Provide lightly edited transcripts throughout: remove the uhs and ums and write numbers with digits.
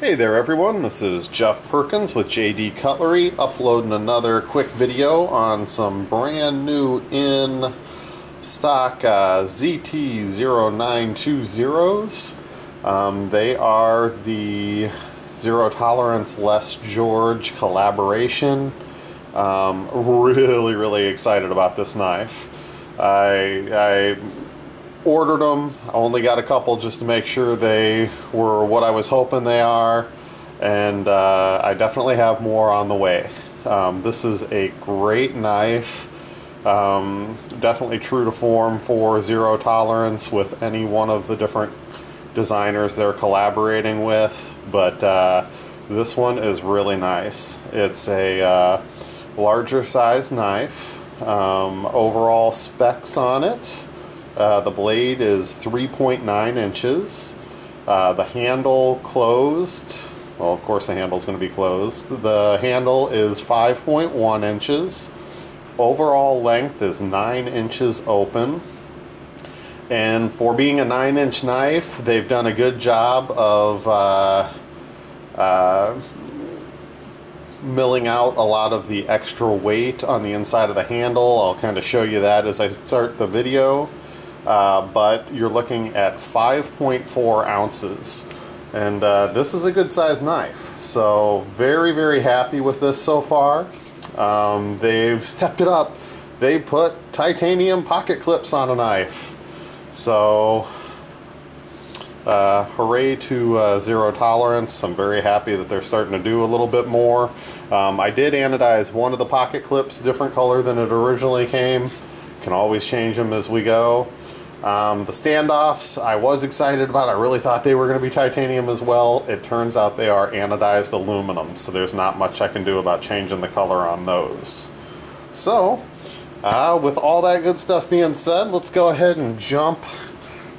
Hey there everyone, this is Jeff Perkins with JD Cutlery, uploading another quick video on some brand new in stock ZT0920s. They are the Zero Tolerance Les George collaboration. Really excited about this knife. I ordered them. I only got a couple just to make sure they were what I was hoping they are, and I definitely have more on the way. This is a great knife, definitely true to form for Zero Tolerance with any one of the different designers they're collaborating with, but this one is really nice. It's a larger size knife. Overall specs on it: the blade is 3.9 inches. The handle closed. Well, of course the handle is going to be closed. The handle is 5.1 inches. Overall length is 9 inches open. And for being a 9-inch knife, they've done a good job of milling out a lot of the extra weight on the inside of the handle. I'll kind of show you that as I start the video. But you're looking at 5.4 ounces, and this is a good size knife, so very happy with this so far. They've stepped it up. They put titanium pocket clips on a knife, so hooray to Zero Tolerance. I'm very happy that they're starting to do a little bit more. I did anodize one of the pocket clips different color than it originally came. Can always change them as we go. The standoffs I was excited about. I really thought they were going to be titanium as well. It turns out they are anodized aluminum, so there's not much I can do about changing the color on those. So with all that good stuff being said, let's go ahead and jump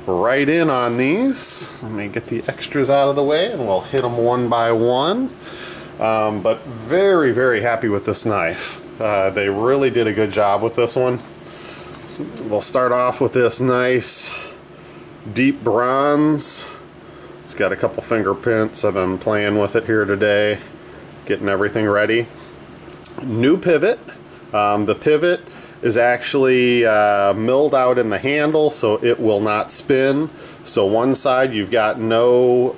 right in on these. Let me get the extras out of the way and we'll hit them one by one. But very happy with this knife. They really did a good job with this one. We'll start off with this nice deep bronze. It's got a couple fingerprints. I've been playing with it here today, getting everything ready. New pivot. The pivot is actually milled out in the handle so it will not spin. So one side you've got no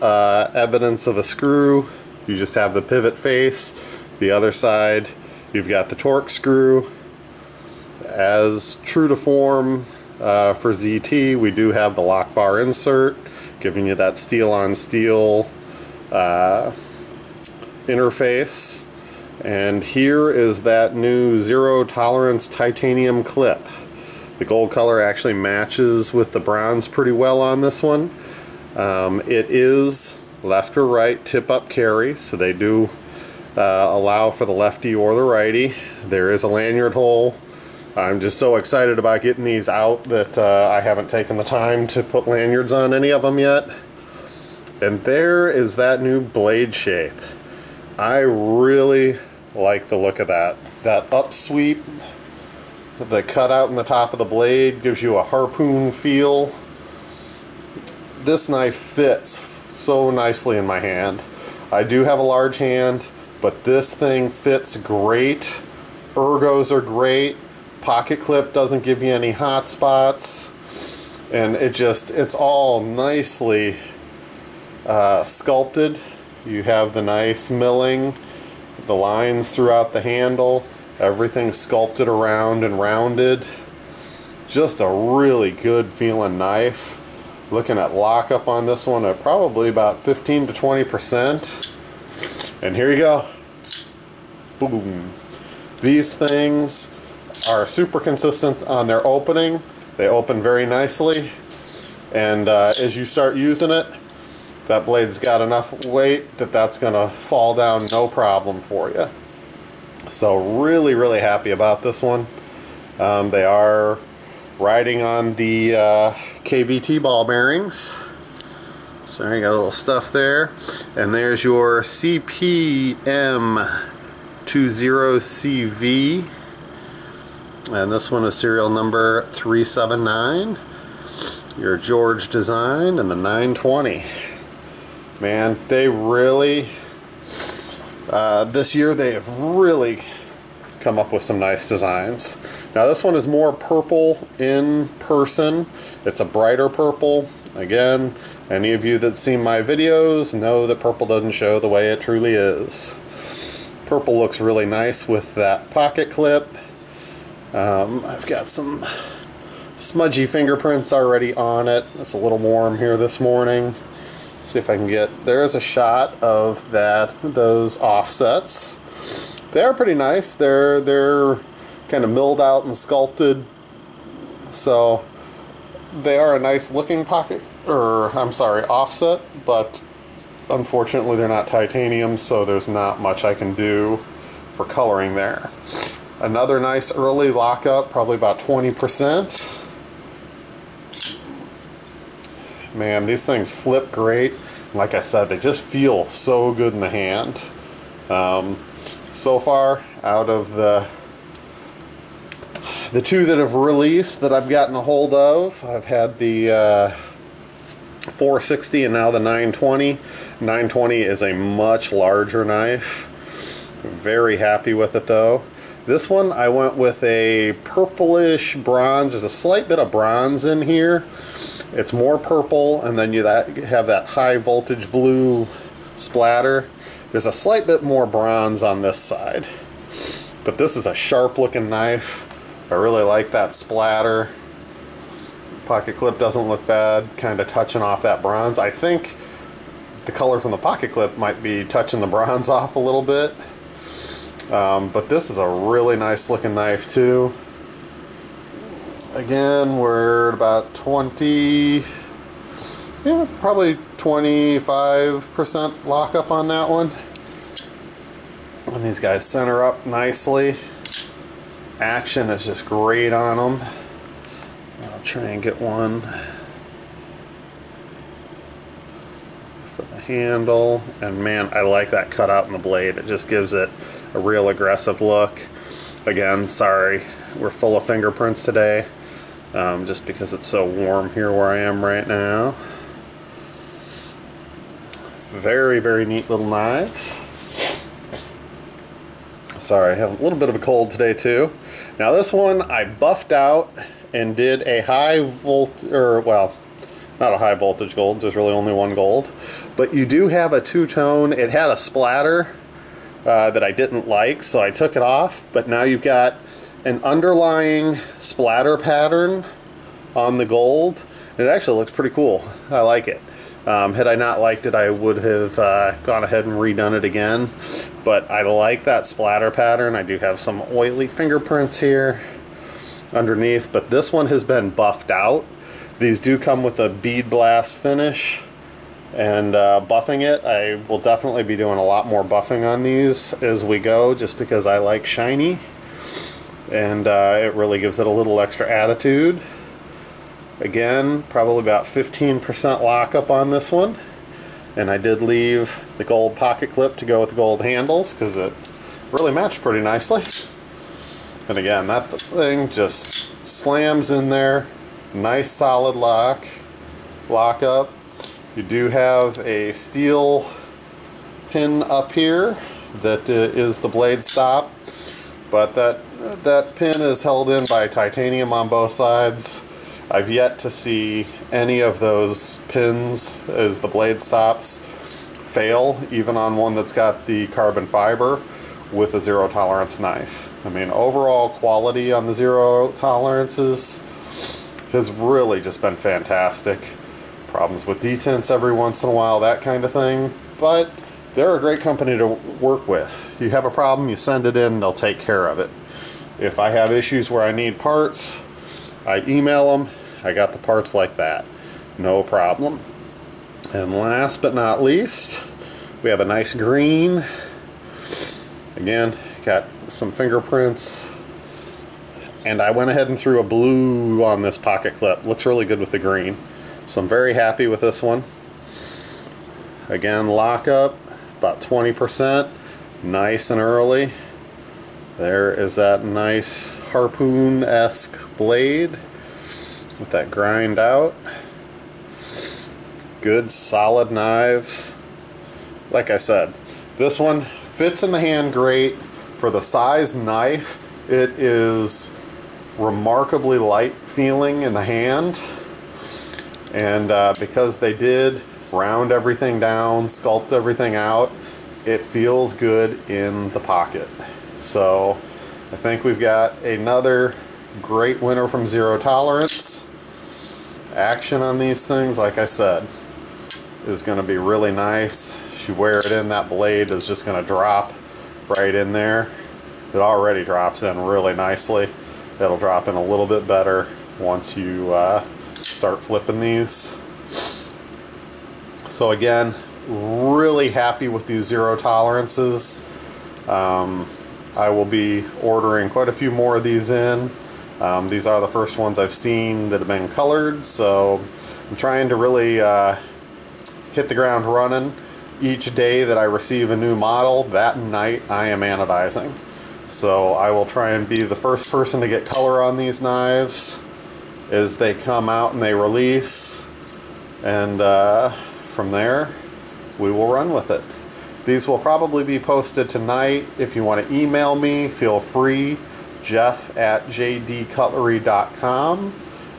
evidence of a screw. You just have the pivot face. The other side you've got the torque screw. As true to form for ZT, we do have the lock bar insert, giving you that steel on steel interface. And here is that new Zero Tolerance titanium clip. The gold color actually matches with the bronze pretty well on this one. It is left or right tip up carry, so they do allow for the lefty or the righty. There is a lanyard hole. I'm just so excited about getting these out that I haven't taken the time to put lanyards on any of them yet. And there is that new blade shape. I really like the look of that. That upsweep, the cutout in the top of the blade gives you a harpoon feel. This knife fits so nicely in my hand. I do have a large hand, but this thing fits great. Ergos are great. Pocket clip doesn't give you any hot spots, and it's all nicely sculpted. You have the nice milling, the lines throughout the handle, everything sculpted around and rounded. Just a really good feeling knife. Looking at lockup on this one at probably about 15 to 20%. And here you go. Boom. These things are super consistent on their opening. They open very nicely, and as you start using it, that blade's got enough weight that that's gonna fall down no problem for you. So really happy about this one. They are riding on the KVT ball bearings. So you got a little stuff there, and there's your CPM20CV. And this one is serial number 379, your George design, and the 920. Man, they really, this year they have really come up with some nice designs. Now this one is more purple in person. It's a brighter purple. Again, any of you that seen my videos know that purple doesn't show the way it truly is. Purple looks really nice with that pocket clip. I've got some smudgy fingerprints already on it. It's a little warm here this morning. See if I can get, there's a shot of those offsets. They are pretty nice. They're kind of milled out and sculpted, so they are a nice looking pocket, or I'm sorry, offset, but unfortunately they're not titanium, so there's not much I can do for coloring there. Another nice early lockup, probably about 20%. Man, these things flip great. Like I said, they just feel so good in the hand. So far, out of the two that have released that I've gotten a hold of, I've had the 460 and now the 920. 920 is a much larger knife. Very happy with it though. This one I went with a purplish bronze. There's a slight bit of bronze in here. It's more purple, and then you have that high voltage blue splatter. There's a slight bit more bronze on this side. But this is a sharp looking knife. I really like that splatter. Pocket clip doesn't look bad, kind of touching off that bronze. I think the color from the pocket clip might be touching the bronze off a little bit. But this is a really nice looking knife too. Again, we're at about 20, yeah, probably 25% lockup on that one. And these guys center up nicely. Action is just great on them. I'll try and get one for the handle. And man, I like that cutout in the blade. It just gives it a real aggressive look. Again, sorry, we're full of fingerprints today. Just because it's so warm here where I am right now. Very, very neat little knives. Sorry, I have a little bit of a cold today too. Now this one I buffed out and did a high well, not a high voltage gold, there's really only one gold. But you do have a two-tone. It had a splatter that I didn't like, so I took it off, but now you've got an underlying splatter pattern on the gold. It actually looks pretty cool. I like it. Had I not liked it, I would have gone ahead and redone it again. But I like that splatter pattern. I do have some oily fingerprints here underneath, but this one has been buffed out. These do come with a bead blast finish, and buffing it, I will definitely be doing a lot more buffing on these as we go, just because I like shiny. And it really gives it a little extra attitude. Again, probably about 15% lockup on this one. And I did leave the gold pocket clip to go with the gold handles because it really matched pretty nicely. And again, that thing just slams in there. Nice solid lockup. You do have a steel pin up here that is the blade stop, but that pin is held in by titanium on both sides. I've yet to see any of those pins as the blade stops fail, even on one that's got the carbon fiber with a zero tolerance knife. I mean, overall quality on the zero tolerances has really just been fantastic. Problems with detents every once in a while, that kind of thing, but they're a great company to work with. You have a problem, you send it in, they'll take care of it. If I have issues where I need parts, I email them, I got the parts like that. No problem. And last but not least, we have a nice green. Again, got some fingerprints. And I went ahead and threw a blue on this pocket clip. Looks really good with the green. So I'm very happy with this one. Again, lockup, about 20%. Nice and early. There is that nice harpoon-esque blade with that grind out. Good solid knives. like I said, this one fits in the hand great. For the size knife, it is remarkably light feeling in the hand. And because they did round everything down, sculpt everything out, it feels good in the pocket. So I think we've got another great winner from Zero Tolerance. Action on these things, like I said, is going to be really nice. You wear it in, that blade is just going to drop right in there. It already drops in really nicely. It'll drop in a little bit better once you start flipping these. So again, really happy with these Zero Tolerances. I will be ordering quite a few more of these in. These are the first ones I've seen that have been colored, so I'm trying to really hit the ground running. Each day that I receive a new model, that night I am anodizing. So I will try and be the first person to get color on these knives as they come out and they release. And from there, we will run with it. These will probably be posted tonight. If you want to email me, feel free. Jeff@jdcutlery.com,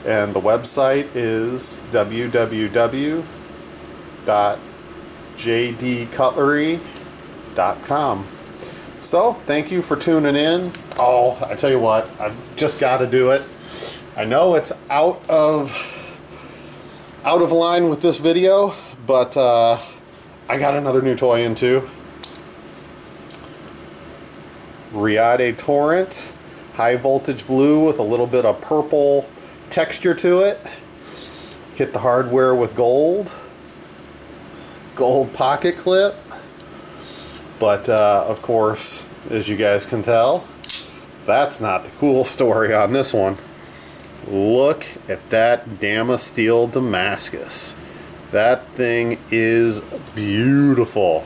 and the website is www.jdcutlery.com. So thank you for tuning in. Oh, I tell you what, I've just got to do it. I know it's out of line with this video, but I got another new toy in too. Riade Torrent, high voltage blue with a little bit of purple texture to it. Hit the hardware with gold pocket clip. But of course, as you guys can tell, that's not the cool story on this one. Look at that Damasteel Damascus. That thing is beautiful.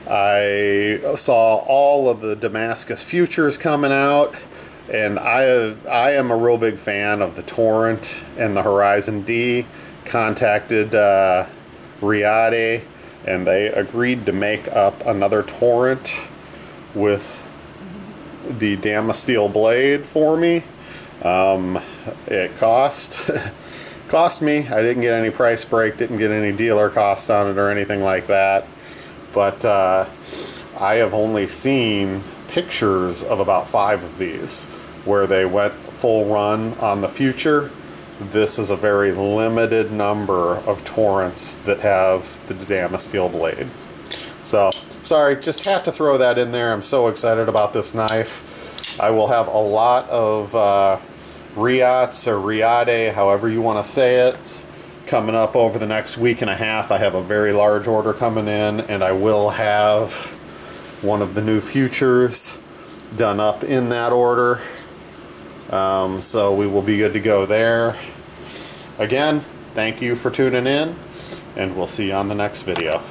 I saw all of the Damascus Futures coming out, and I am a real big fan of the Torrent and the Horizon D. Contacted Riade, and they agreed to make up another Torrent with the Damasteel blade for me. It cost me. I didn't get any price break, didn't get any dealer cost on it or anything like that. But I have only seen pictures of about 5 of these where they went full run on the Future. This is a very limited number of Torrents that have the Damasteel blade. So, sorry, just had to throw that in there. I'm so excited about this knife. I will have a lot of Riots or Riade, however you want to say it, coming up over the next week and a half. I have a very large order coming in, and I will have one of the new Futures done up in that order. So we will be good to go there. Again, thank you for tuning in, and we'll see you on the next video.